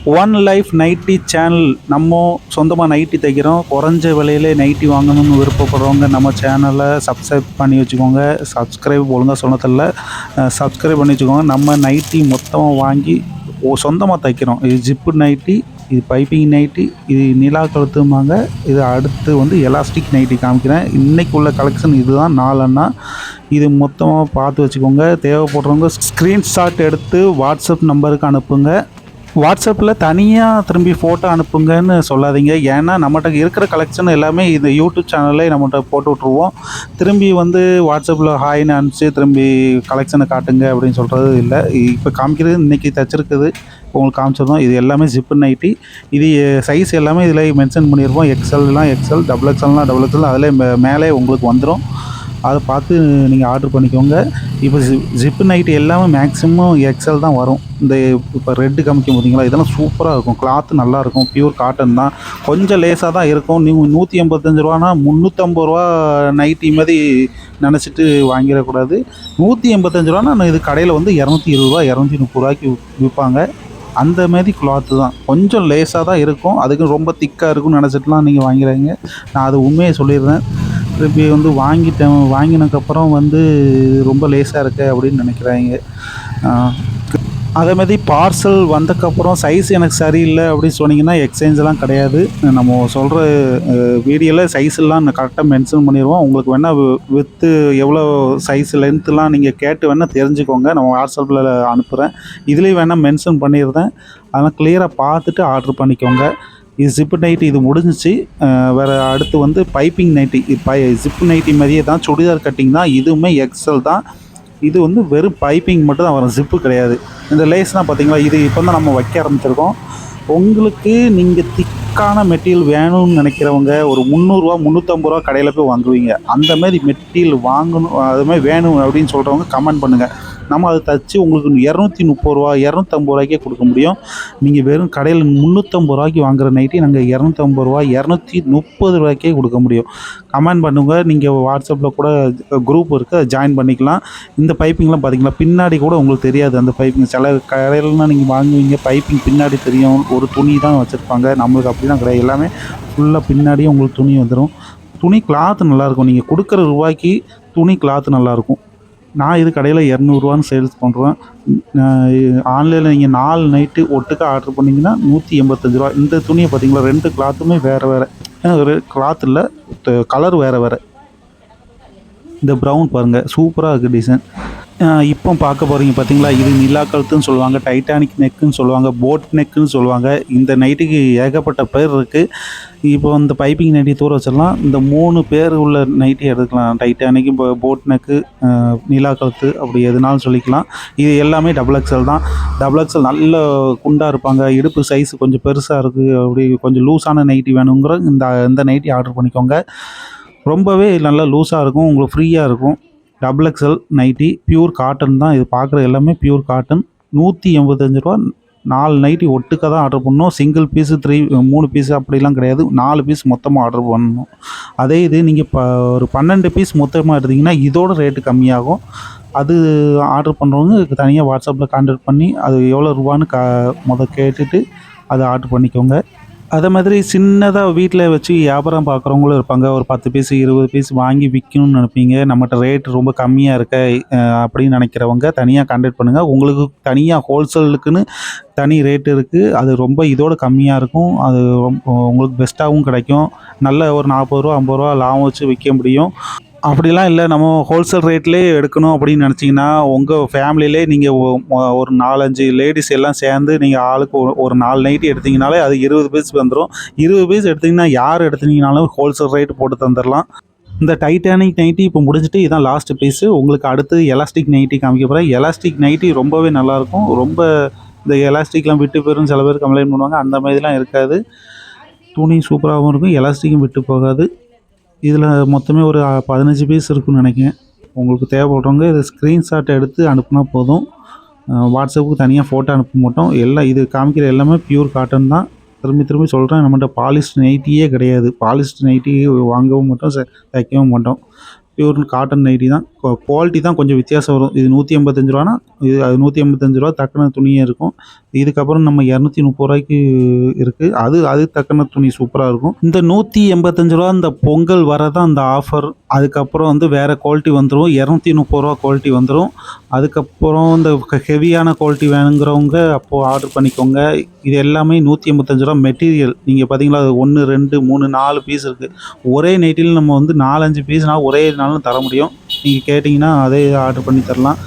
One life nightie channel. நம்ம சொந்தமாக nightie தைக்கிறோம். குறைஞ்ச விலையிலே நைட்டி வாங்கணும்னு விருப்பப்படுறவங்க நம்ம சேனலை சப்ஸ்கிரைப் பண்ணி வச்சுக்கோங்க. சப்ஸ்கிரைப் ஒழுங்காக சொன்னதில்ல, சப்ஸ்கிரைப் பண்ணி வச்சுக்கோங்க. நம்ம நைட்டி மொத்தமாக வாங்கி சொந்தமாக தைக்கிறோம். இது ஜிப்பு நைட்டி, இது பைப்பிங் நைட்டி, இது நிலா கழுத்துமாங்க. இது அடுத்து வந்து எலாஸ்டிக் நைட்டி காமிக்கிறேன். இன்றைக்கி உள்ள கலெக்ஷன் இதுதான். 4 அண்ணா. இது மொத்தமாக பார்த்து வச்சுக்கோங்க. தேவைப்படுறவங்க ஸ்க்ரீன்ஷாட் எடுத்து வாட்ஸ்அப் நம்பருக்கு அனுப்புங்க. வாட்ஸ்அப்பில் தனியாக திரும்பி ஃபோட்டோ அனுப்புங்கன்னு சொல்லாதீங்க. ஏன்னா நம்மகிட்ட இருக்கிற கலெக்ஷன் எல்லாமே இது யூடியூப் சேனல்லே நம்மகிட்ட போட்டு விட்ருவோம். திரும்பி வந்து வாட்ஸ்அப்பில் ஹாய்னு அனுப்பிச்சு திரும்பி கலெக்ஷனை காட்டுங்க அப்படின்னு சொல்கிறது இல்லை. இப்போ காமிக்கிறது இன்றைக்கி தைச்சிருக்குது உங்களுக்கு காமிச்சிருந்தோம். இது எல்லாமே ஜிப்பு நைட்டி. இது சைஸ் எல்லாமே இதில் மென்ஷன் பண்ணியிருப்போம். எக்ஸ்எல்லாம் எக்ஸ்எல், டபுள் எக்ஸ்எல்னால் டபுள் எக்ஸ்எல், அதில் மேலே உங்களுக்கு வந்துடும். அதை பார்த்து நீங்கள் ஆர்டர் பண்ணிக்கோங்க. இப்போ ஜிப்பு நைட்டு எல்லாமே மேக்ஸிமம் எக்ஸ்எல் தான் வரும். இந்த இப்போ ரெட்டு காமிக்கும் பார்த்தீங்களா, இதெல்லாம் சூப்பராக இருக்கும். கிளாத்து நல்லாயிருக்கும். பியூர் காட்டன் தான். கொஞ்சம் லேசாக தான் இருக்கும். நீங்கள் 185 ரூபானா 350 ரூபா நைட்டி மாதிரி நினச்சிட்டு வாங்கிடக்கூடாது. 185 ரூபானா இது கடையில் வந்து 220 ரூபா 230 ரூபாய்க்கு விற்பாங்க. அந்த மாதிரி கிளாத்து தான். கொஞ்சம் லேசாக தான் இருக்கும். அதுக்கு ரொம்ப திக்காக இருக்கும்னு நினச்சிட்டுலாம் நீங்கள் வாங்கிறாங்க. நான் அது உண்மையை சொல்லிடுறேன். திருப்பி வந்து வாங்கினதுக்கப்புறம் வந்து ரொம்ப லேசாக இருக்கு அப்படின்னு நினைக்கிறாங்க. அதே மாதிரி பார்சல் வந்ததுக்கப்புறம் சைஸ் எனக்கு சரியில்லை அப்படின்னு சொன்னீங்கன்னா எக்ஸ்சேஞ்செலாம் கிடையாது. நம்ம சொல்கிற வீடியோவில் சைஸ்லாம் நான் கரெக்டாக மென்ஷன் பண்ணிடுவோம். உங்களுக்கு வேணால் வித்து எவ்வளோ சைஸ் லென்த்துலாம் நீங்கள் கேட்டு வேணால் தெரிஞ்சுக்கோங்க. நம்ம வாட்ஸ்அப்பில் அனுப்புகிறேன். இதுலேயும் வேணால் மென்ஷன் பண்ணிடுறேன். அதெல்லாம் கிளியராக பார்த்துட்டு ஆர்டர் பண்ணிக்கோங்க. இது ஜிப்பு நைட்டி இது முடிஞ்சிச்சு. வேறு அடுத்து வந்து பைப்பிங் நைட்டி. ஜிப்பு நைட்டி மாதிரியே தான், சுடிதார் கட்டிங் தான். இதுவுமே எக்ஸ்எல் தான். இது வந்து வெறும் பைப்பிங் மட்டும் தான் வரும், ஜிப்பு கிடையாது. இந்த லேஸ்லாம் பார்த்தீங்களா, இது இப்போ தான் நம்ம வைக்க ஆரம்பிச்சிருக்கோம். உங்களுக்கு நீங்கள் திக்கான மெட்டீரியல் வேணும்னு நினைக்கிறவங்க ஒரு 300 350 ரூபா கடையில் போய் வாங்குவீங்க. அந்த மாதிரி மெட்டீரியல் வாங்கணும், அதுமாதிரி வேணும் அப்படின்னு சொல்கிறவங்க கமெண்ட் பண்ணுங்கள். நம்ம அதை தைச்சி உங்களுக்கு 230 ரூபா 250 ரூபாய்க்கே கொடுக்க முடியும். நீங்கள் வெறும் கடையில் 350 ரூபாய்க்கு வாங்குகிற நைட்டி நாங்கள் 250 ரூபா 230 ரூபாய்க்கே கொடுக்க முடியும். கமெண்ட் பண்ணுங்கள். நீங்கள் வாட்ஸ்அப்பில் கூட குரூப் இருக்குது, அதை ஜாயின் பண்ணிக்கலாம். இந்த பைப்பிங்லாம் பார்த்தீங்களா, பின்னாடி கூட உங்களுக்கு தெரியாது. அந்த பைப்பிங் சில கடையிலலாம் நீங்கள் வாங்குவீங்க, பைப்பிங் பின்னாடி தெரியும். ஒரு துணி தான் வச்சுருப்பாங்க. நம்மளுக்கு அப்படிலாம் கிடையாது. எல்லாமே ஃபுல்லாக பின்னாடியே உங்களுக்கு துணி வந்துடும். துணி கிளாத்து நல்லாயிருக்கும். நீங்கள் கொடுக்குற ரூபாய்க்கு துணி கிளாத்து நல்லாயிருக்கும். நான் இது கடையில் 200 சேல்ஸ் பண்ணுறேன். ஆன்லைனில் நீங்கள் 4 நைட்டு ஒட்டுக்காக ஆர்டர் பண்ணிங்கன்னா 185 ரூபா. இந்த துணியை பார்த்தீங்களா, 2 கிளாத்துமே வேறு ஒரு கிளாத் இல்லை, கலர் வேறு. இந்த ப்ரௌன் பாருங்கள், சூப்பராக இருக்குது டிசைன். இப்போ பார்க்க போகிறீங்க பார்த்தீங்களா, இது நிலா கழுத்துன்னு சொல்லுவாங்க, டைட்டானிக் நெக்குன்னு சொல்லுவாங்க, போட் நெக்குன்னு சொல்லுவாங்க. இந்த நைட்டுக்கு ஏகப்பட்ட பேர் இருக்குது. இப்போ இந்த பைப்பிங் நைட்டி தூர வச்சிடலாம். இந்த 3 பேர் உள்ள நைட்டி எடுத்துக்கலாம். டைட்டானிக், போட் நெக்கு, நிலா கழுத்து, அப்படி எதுனாலும் சொல்லிக்கலாம். இது எல்லாமே டபுள் எக்ஸ்எல் தான். டபுள் எக்ஸ்எல் நல்ல குண்டாக இருப்பாங்க. இடுப்பு சைஸ் கொஞ்சம் பெருசாக இருக்குது, அப்படி கொஞ்சம் லூஸான நைட்டி வேணுங்கிற இந்த நைட்டி ஆர்டர் பண்ணிக்கோங்க. ரொம்பவே நல்லா லூஸாக இருக்கும், உங்களுக்கு ஃப்ரீயாக இருக்கும். Double XL nighty, pure cotton தான். இது பார்க்குற எல்லாமே பியூர் காட்டன். 185 ரூபா. 4 நைட்டி ஒட்டுக்காக தான் ஆர்டர் பண்ணணும். சிங்கிள் பீஸு 3 பீஸு அப்படிலாம் கிடையாது. 4 பீஸ் மொத்தமாக ஆர்டர் பண்ணணும். அதே இது நீங்கள் ஒரு 12 பீஸ் மொத்தமாக எடுத்திங்கன்னா இதோட ரேட்டு கம்மியாகும். அது ஆர்டர் பண்ணுறவங்க தனியாக வாட்ஸ்அப்பில் கான்டாக்ட் பண்ணி அது எவ்வளோ ரூபான்னு கேட்டுட்டு அதை ஆர்டர் பண்ணிக்கோங்க. அதே மாதிரி சின்னதாக வீட்டில் வச்சு வியாபாரம் பார்க்குறவங்களும் இருப்பாங்க. ஒரு 10 பீஸ் 20 பீஸ் வாங்கி விற்கணும்னு நினைப்பீங்க. நம்மகிட்ட ரேட் ரொம்ப கம்மியாக இருக்க அப்படின்னு நினைக்கிறவங்க தனியாக கான்டாக்ட் பண்ணுங்கள். உங்களுக்கு தனியாக ஹோல்சேலுக்குன்னு தனி ரேட் இருக்குது. அது ரொம்ப இதோட கம்மியாக இருக்கும். அது உங்களுக்கு பெஸ்ட்டாகவும் கிடைக்கும். நல்ல ஒரு 40 ரூபா 50 ரூபா லாபம் வச்சு விற்க முடியும். அப்படிலாம் இல்லை, நம்ம ஹோல்சேல் ரேட்லேயே எடுக்கணும் அப்படின்னு நினச்சிங்கன்னா உங்கள் ஃபேமிலியிலே நீங்கள் ஒரு 4-5 லேடிஸ் எல்லாம் சேர்ந்து நீங்கள் ஆளுக்கு ஒரு 4 நைட்டி எடுத்திங்கனாலே அது 20 பீஸ் வந்துடும். 20 பீஸ் எடுத்திங்கன்னா யார் எடுத்திங்கனாலும் ஹோல்சேல் ரேட்டு போட்டு தந்துடலாம். இந்த டைட்டானிக் நைட்டி இப்போ முடிஞ்சிட்டு இதுதான் லாஸ்ட் பீஸு. உங்களுக்கு அடுத்து எலாஸ்டிக் நைட்டி காமிக்க போகிறேன். எலாஸ்டிக் நைட்டி ரொம்பவே நல்லாயிருக்கும். ரொம்ப இந்த எலாஸ்டிக்லாம் விட்டு போயிடும் சில பேர் கம்ப்ளைண்ட் பண்ணுவாங்க. அந்த மாதிரிலாம் இருக்காது. துணி சூப்பராகவும் இருக்கும், எலாஸ்டிக்கும் விட்டு போகாது. இதில் மொத்தமே ஒரு 15 பீஸ் இருக்குன்னு நினைக்கிறேன். உங்களுக்கு தேவைப்படுறவங்க இதை ஸ்க்ரீன்ஷாட் எடுத்து அனுப்புனா போதும். வாட்ஸ்அப்புக்கு தனியாக ஃபோட்டோ அனுப்ப மாட்டோம். எல்லாம் இது காமிக்கிற எல்லாமே பியூர் காட்டன் தான். திரும்பி சொல்கிறேன், நம்மகிட்ட பாலிஸ்டர் நைட்டியே கிடையாது. பாலிஸ்டர் நைட்டி வாங்கவும் மாட்டோம், தைக்கவும் மாட்டோம். பியூர் காட்டன் நைட்டி தான். குவாலிட்டி தான் கொஞ்சம் வித்தியாசம் வரும். இது ரூ. 185 அது ரூ. 185 தக்கன துணியே இருக்கும். இதுக்கப்புறம் நம்ம ரூ. 230 இருக்குது. அது தக்கன துணி சூப்பராக இருக்கும். இந்த ரூ. 185 இந்த பொங்கல் வரதான் அந்த ஆஃபர். அதுக்கப்புறம் வந்து வேறு குவாலிட்டி வந்துடும். ரூ. 230 குவாலிட்டி வந்துடும். அதுக்கப்புறம் இந்த ஹெவியான குவாலிட்டி வேணுங்கிறவங்க அப்போது ஆர்டர் பண்ணிக்கோங்க. இது எல்லாமே ரூ. 185 மெட்டீரியல். நீங்கள் பார்த்தீங்களா, அது 1, 2, 3, 4 பீஸ் இருக்குது. ஒரே நைட்டியில் நம்ம வந்து 4, 5 பீஸ்னால் ஒரே நாளும் தர முடியும். நீங்கள் கேட்டிங்கன்னா அதே ஆர்டர் பண்ணி தரலாம்.